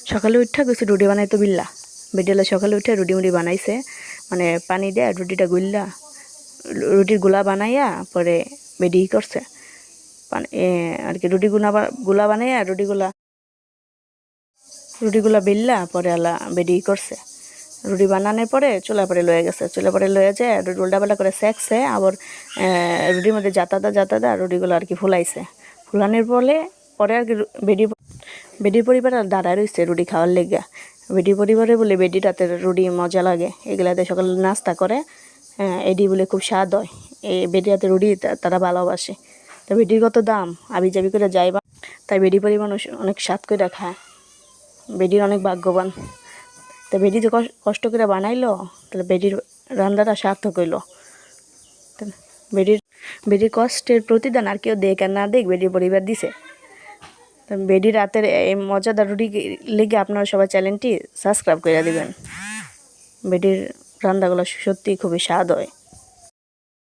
সকালে উঠা কিছু রুটি বানাইতো বিল্লা বেডিলা সকালে উঠে রুটি মুড়ি বানাইছে মানে পানি দেয়া রুটিটা গুল্লা রুটির গুলা বানাইয়া পরে বেডি করছে আর কি রুটি গুলা বানাইয়া রুটিগুলা বিল্লা পরে আলা বেডি করছে রুটি বানানোর পরে চুলা পরে লয়ে গেছে চুলা পরে লয়ে যায় রুটি উল্টাপাল্টা করে সেকছে আবার রুটির মধ্যে জাতাদা রুটিগুলো আর কি ফুলাইছে ফুলানোর পরে আর কি বেডির পরিবার আর দাঁড়ায় রয়েছে রুটি খাওয়ার লেগে বেডি পরিবারে বলে বেডি রাতের রুটি মজা লাগে এগুলাতে সকালে নাস্তা করে এডি বলে খুব স্বাদ হয় এই বেডি রাতের রুটি তারা ভালোবাসে তো বেডির কত দাম আবি যাবি করে যাইবা তাই বেডি পরিবার অনেক স্বাদ করে খায় বেডির অনেক ভাগ্যবান তো বেডি যে কষ্ট করে বানাইলো তাহলে বেডির রান্নাটা সার্থক হইল বেডির কষ্টের প্রতিদান আর কেউ দেখ আর না দেখ বেডির পরিবার দিছে বেডি রাতের এই মজাদার রুটি লেগে আপনারা সবাই চ্যানেলটি সাবস্ক্রাইব করে দিবেন বেডির রান্নাগুলো সত্যি খুবই স্বাদ হয়।